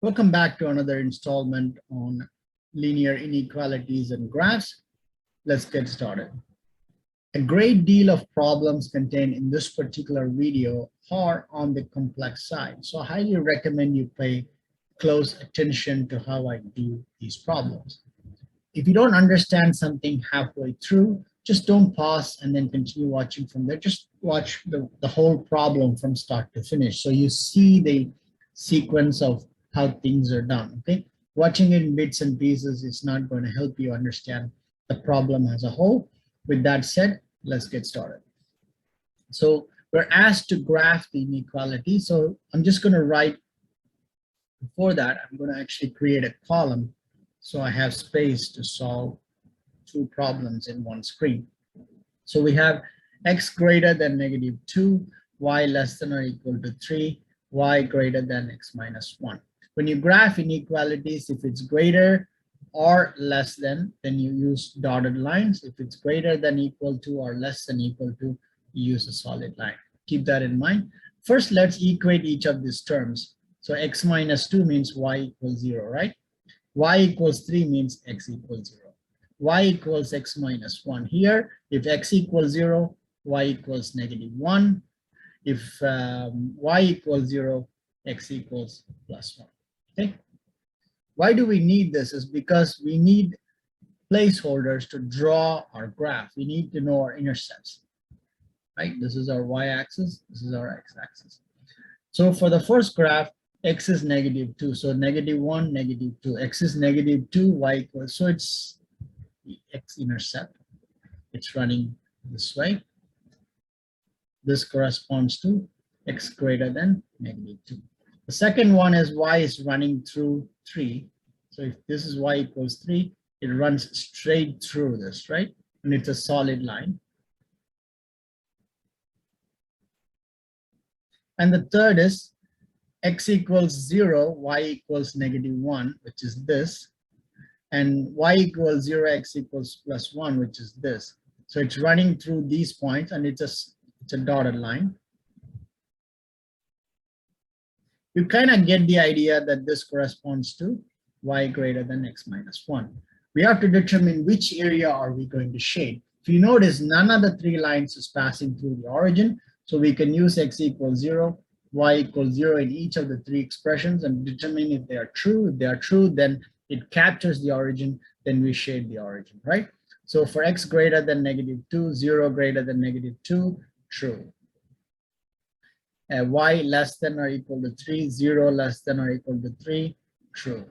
Welcome back to another installment on linear inequalities and graphs. Let's get started. A great deal of problems contained in this particular video are on the complex side. So I highly recommend you pay close attention to how I do these problems. If you don't understand something halfway through, just don't pause and then continue watching from there. Just watch the whole problem from start to finish. So you see the sequence of how things are done, okay? Watching it in bits and pieces is not going to help you understand the problem as a whole. With that said, let's get started. So we're asked to graph the inequality. So I'm just going to write, before that, I'm going to actually create a column so I have space to solve two problems in one screen. So we have x greater than -2, y less than or equal to 3, y greater than x minus 1. When you graph inequalities, if it's greater or less than, then you use dotted lines. If it's greater than equal to or less than equal to, you use a solid line. Keep that in mind. First, let's equate each of these terms. So x minus 2 means y equals 0, right? Y equals 3 means x equals 0. Y equals x minus 1 here. If x equals 0, y equals -1. If y equals 0, x equals plus 1. Okay. Why do we need this? Is because we need placeholders to draw our graph. We need to know our intercepts, right? This is our y-axis. This is our x-axis. So for the first graph, x is -2. So -1, -2. X is -2, y equals. So it's the x-intercept. It's running this way. This corresponds to x greater than -2. The second one is y is running through 3. So if this is y equals 3, it runs straight through this, right? And it's a solid line. And the third is x equals 0, y equals -1, which is this. And y equals 0, x equals plus 1, which is this. So it's running through these points, and it's a dotted line. You kind of get the idea that this corresponds to y greater than x minus 1. We have to determine which area are we going to shade. If you notice, none of the three lines is passing through the origin, so we can use x equals 0, y equals 0 in each of the three expressions and determine if they are true. If they are true, then it captures the origin, then we shade the origin, right? So for x greater than -2, 0 greater than -2, true. Y less than or equal to 3, 0 less than or equal to 3, true.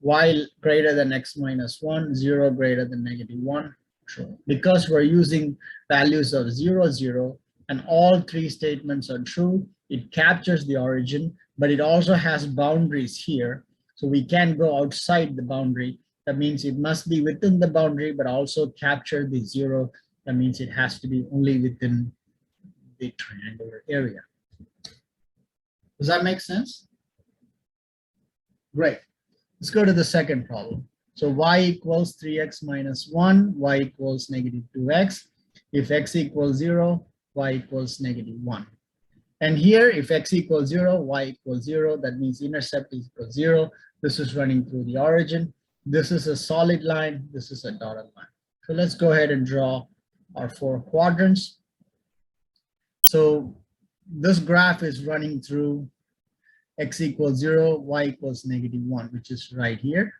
Y greater than x minus 1, 0 greater than -1, true. Because we're using values of 0, 0, and all three statements are true, it captures the origin, but it also has boundaries here. So we can't go outside the boundary. That means it must be within the boundary, but also capture the 0. That means it has to be only within the triangular area. Does that make sense? Great. Let's go to the second problem. So y equals 3x minus 1, y equals -2x. If x equals 0, y equals -1. And here, if x equals 0, y equals 0, that means intercept is equal 0. This is running through the origin. This is a solid line. This is a dotted line. So let's go ahead and draw our four quadrants. So this graph is running through x equals 0, y equals -1, which is right here.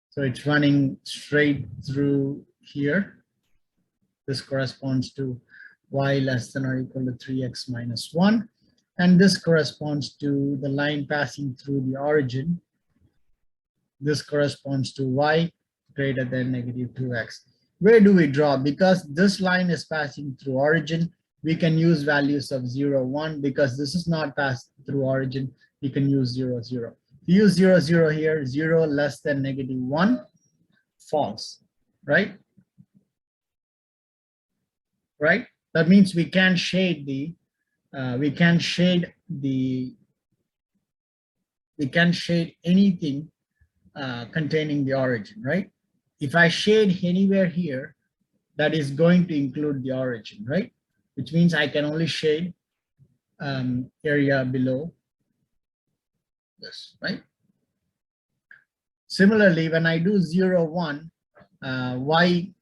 So it's running straight through here. This corresponds to y less than or equal to 3x minus 1. And this corresponds to the line passing through the origin. This corresponds to y greater than -2x. Where do we draw? Because this line is passing through origin, we can use values of 0, 1. Because this is not passed through origin, we can use 0, 0. If you use 0, 0 here, 0 less than -1, false, right? Right? That means we can shade anything containing the origin, right? If I shade anywhere here, that is going to include the origin, right? Which means I can only shade area below this, right? Similarly, when I do 0, 1, y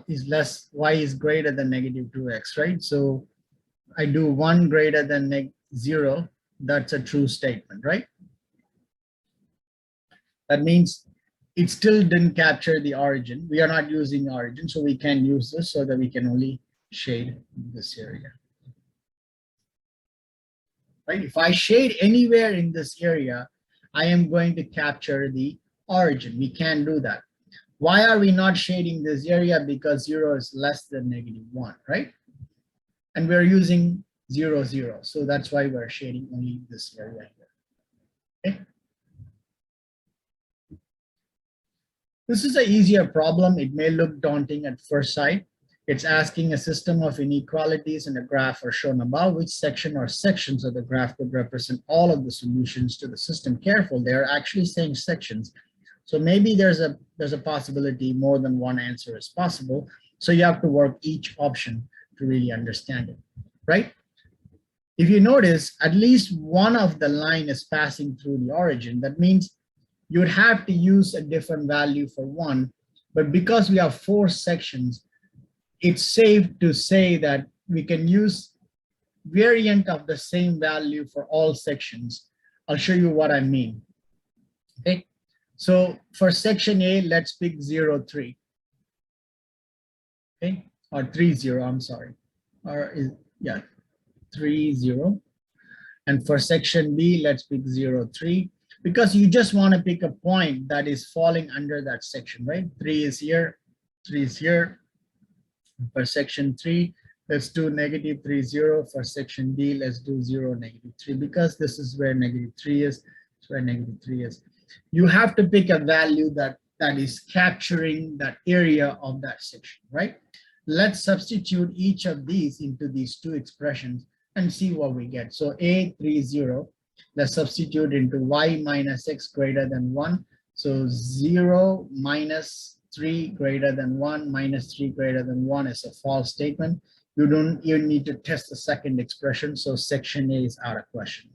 is greater than negative 2x, right? So I do 1 greater than 0, that's a true statement, right? That means it still didn't capture the origin. We are not using origin, so we can use this so that we can only shade this area. Right? If I shade anywhere in this area, I am going to capture the origin. We can't do that. Why are we not shading this area? Because 0 is less than negative 1, right? And we're using 0, 0. So that's why we're shading only this area here. Okay. This is an easier problem. It may look daunting at first sight. It's asking a system of inequalities and a graph are shown above. Which section or sections of the graph could represent all of the solutions to the system? Careful, they're actually saying sections. So maybe there's a possibility more than one answer is possible. So you have to work each option to really understand it, right? If you notice, at least one of the line is passing through the origin. That means you would have to use a different value for one, but because we have 4 sections, it's safe to say that we can use variant of the same value for all sections. I'll show you what I mean. Okay, so for section A, let's pick 0, 3. Okay, or 3, 0, I'm sorry. Or yeah, 3, 0. And for section B, let's pick 0, 3. Because you just want to pick a point that is falling under that section, right? 3 is here, 3 is here. For section 3, let's do negative 3, 0. For section D, let's do 0, negative 3, because this is where negative 3 is. It's where negative 3 is. You have to pick a value that is capturing that area of that section, right? Let's substitute each of these into these 2 expressions and see what we get. So A, 3, 0. Let's substitute into y minus x greater than 1. So 0 minus 3 greater than 1 minus 3 greater than 1 is a false statement. You don't even need to test the second expression. So section A is out of question.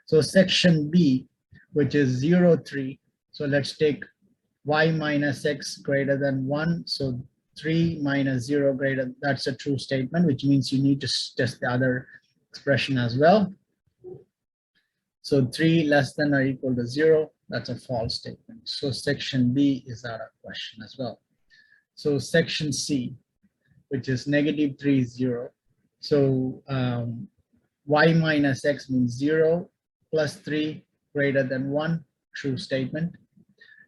So section B, which is 0, 3. So let's take y minus x greater than 1. So 3 minus 0 greater, that's a true statement, which means you need to test the other expression as well. So 3 less than or equal to 0, that's a false statement. So section B is out of question as well. So section C, which is negative 3, 0. So y minus x means 0 plus 3 greater than 1, true statement.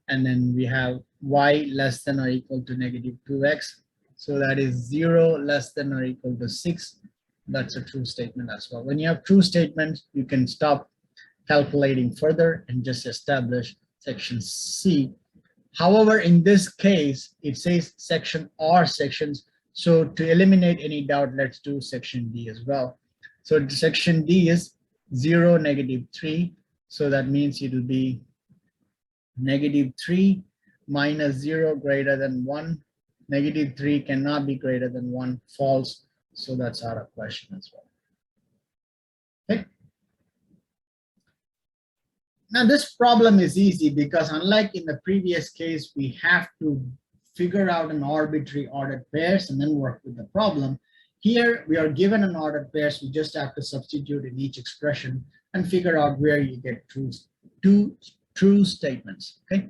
And then we have y less than or equal to negative 2x. So that is 0 less than or equal to 6. That's a true statement as well. When you have true statements, you can stop calculating further and just establish section C. However, in this case, it says section or sections. So to eliminate any doubt, let's do section D as well. So section D is 0, negative 3. So that means it will be negative 3 minus 0 greater than 1. Negative 3 cannot be greater than 1, false. So that's out of question as well. Okay. Now this problem is easy because unlike in the previous case, we have to figure out an arbitrary ordered pairs and then work with the problem. Here we are given an ordered pairs, we just have to substitute in each expression and figure out where you get two true statements, okay?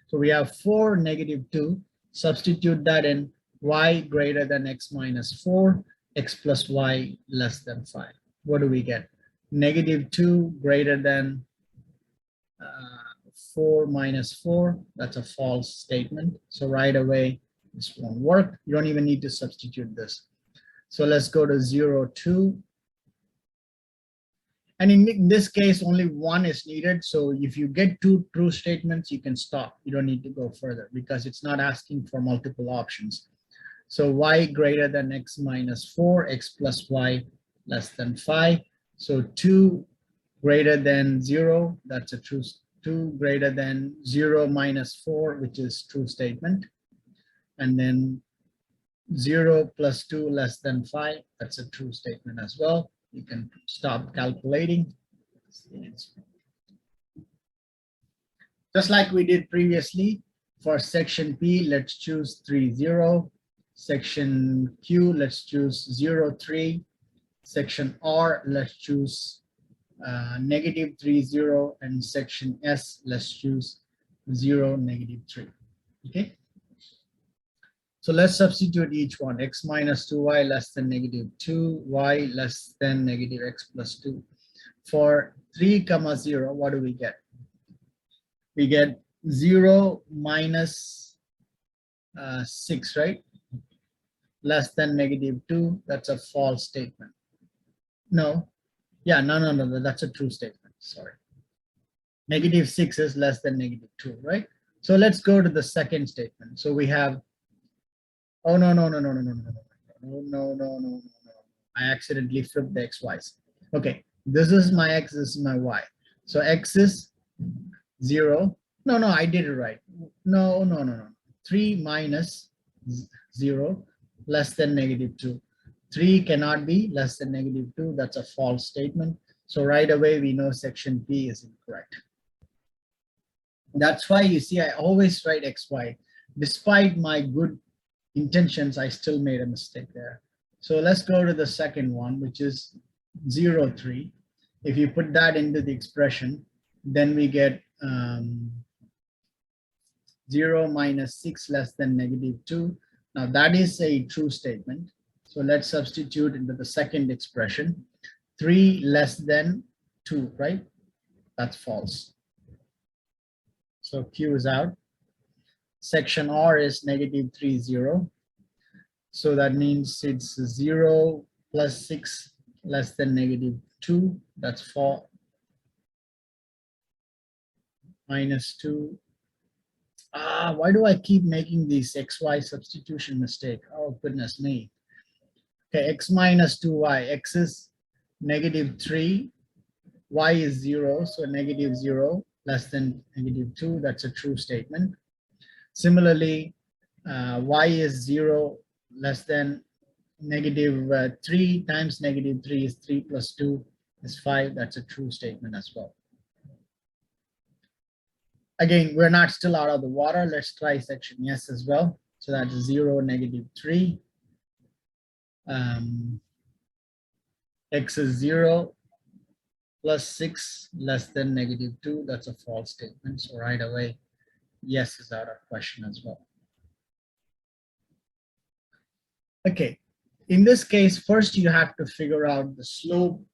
So we have 4, negative 2, substitute that in y greater than x minus 4, x plus y less than 5. What do we get? Negative 2 greater than 4 minus 4, that's a false statement. So right away, this won't work. You don't even need to substitute this. So let's go to 0, 2. And in this case, only one is needed. So if you get 2 true statements, you can stop. You don't need to go further because it's not asking for multiple options. So y greater than x minus 4, x plus y less than 5. So 2 greater than 0, that's a true. 2 greater than 0 minus 4, which is true statement. And then 0 plus 2 less than 5, that's a true statement as well. You can stop calculating. Just like we did previously, for section P, let's choose 3, 0. Section Q, let's choose 0, 3. Section R, let's choose -3, 0. And section S, let's choose 0, -3. Okay. So let's substitute each one. X minus 2y less than -2, y less than -x plus 2. For 3, 0, what do we get? We get 0 minus 6, right? Less than -2. That's a false statement. No. Yeah, no. That's a true statement. Sorry. -6 is less than -2, right? So let's go to the second statement. So we have, oh, no. I accidentally flipped the xy's. Okay, this is my x, this is my y. So x is 0. No, I did it right. No. 3 minus 0 less than -2. 3 cannot be less than -2. That's a false statement. So right away, we know section P is incorrect. That's why you see, I always write xy. Despite my good intentions, I still made a mistake there. So let's go to the second one, which is 0, 3. If you put that into the expression, then we get 0 minus 6 less than -2. Now that is a true statement. So let's substitute into the second expression. 3 less than 2, right? That's false. So Q is out. Section R is -3, 0. So that means it's 0 plus 6 less than -2. That's 4. Minus 2. Why do I keep making these xy substitution mistake? Oh, goodness me. Okay, x minus 2y. X is -3. Y is 0. So -0 less than -2. That's a true statement. Similarly, y is 0 less than -3 times -3 is 3 plus 2 is 5. That's a true statement as well. Again, we're not still out of the water. Let's try section S as well. So that's 0, -3. X is 0 plus 6 less than -2. That's a false statement. So right away, yes is out of question as well. Okay, in this case, first you have to figure out the slope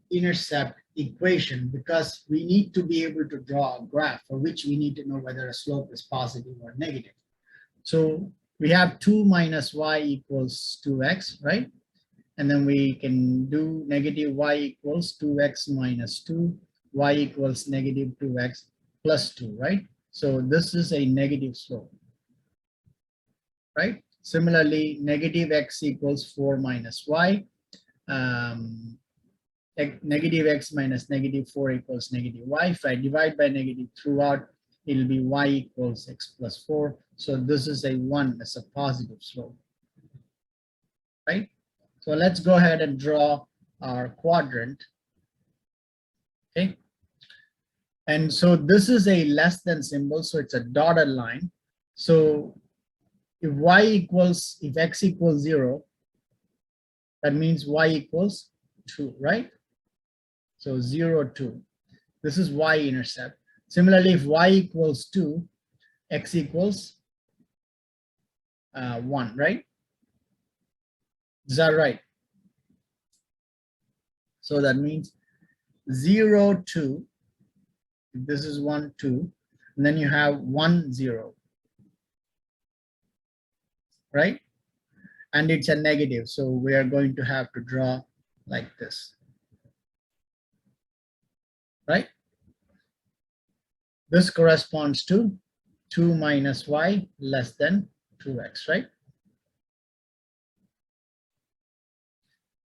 intercept equation, because we need to be able to draw a graph for which we need to know whether a slope is positive or negative. So we have 2 minus y equals 2x, right? And then we can do negative y equals 2x minus 2, y equals -2x plus 2, right? So this is a negative slope, right? Similarly, negative x equals 4 minus y. Negative x minus -4 equals -y. If I divide by negative throughout, it'll be y equals x plus 4. So this is a 1, it's a positive slope, right? So let's go ahead and draw our quadrant. Okay. And so this is a less than symbol, so it's a dotted line. So if x equals 0, that means y equals 2, right? So 0, 2. This is y-intercept. Similarly, if y equals 2, x equals 1, right? Is that right? So that means 0, 2. This is 1, 2. And then you have 1, 0. Right? And it's a negative. So we are going to have to draw like this. Right? This corresponds to 2 minus y less than 2x, right?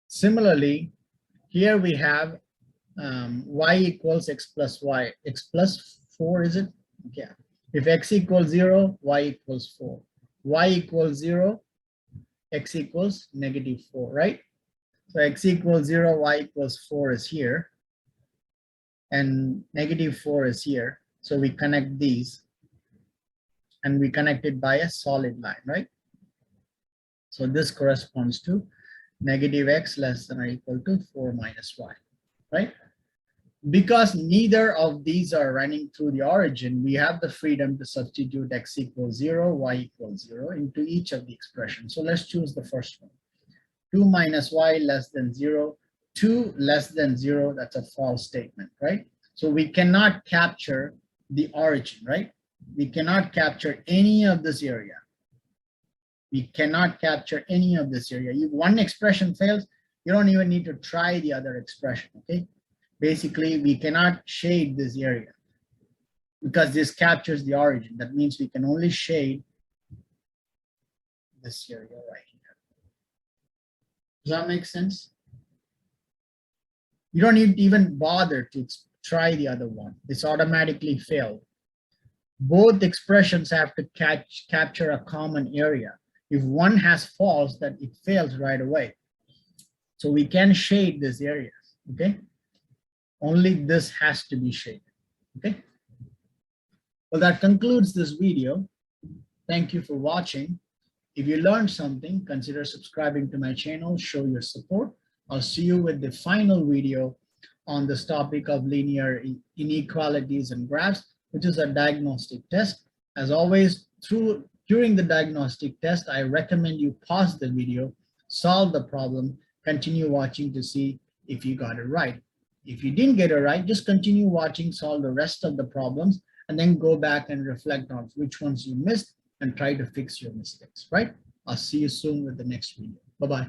Similarly, here we have y equals x plus y. X plus 4, is it? Yeah. If x equals 0, y equals 4. Y equals 0, x equals -4, right? So x equals 0, y equals 4 is here. And -4 is here. So we connect these and we connect it by a solid line, right? So this corresponds to negative x less than or equal to 4 minus y, right? Because neither of these are running through the origin, we have the freedom to substitute x equals 0, y equals 0 into each of the expressions. So let's choose the first one. 2 minus y less than 0, 2 less than 0, that's a false statement, right? So we cannot capture the origin, right? We cannot capture any of this area. We cannot capture any of this area. If one expression fails, you don't even need to try the other expression, okay? Basically, we cannot shade this area because this captures the origin. That means we can only shade this area right here. Does that make sense? You don't need to even bother to try the other one. It's automatically failed. Both expressions have to capture a common area. If one has false, then it fails right away. So we can shade this area, okay? Only this has to be shaded, okay? Well, that concludes this video. Thank you for watching. If you learned something, consider subscribing to my channel, show your support. I'll see you with the final video on this topic of linear inequalities and graphs, which is a diagnostic test. As always, during the diagnostic test, I recommend you pause the video, solve the problem, continue watching to see if you got it right. If you didn't get it right, just continue watching, solve the rest of the problems, and then go back and reflect on which ones you missed and try to fix your mistakes, right? I'll see you soon with the next video. Bye-bye.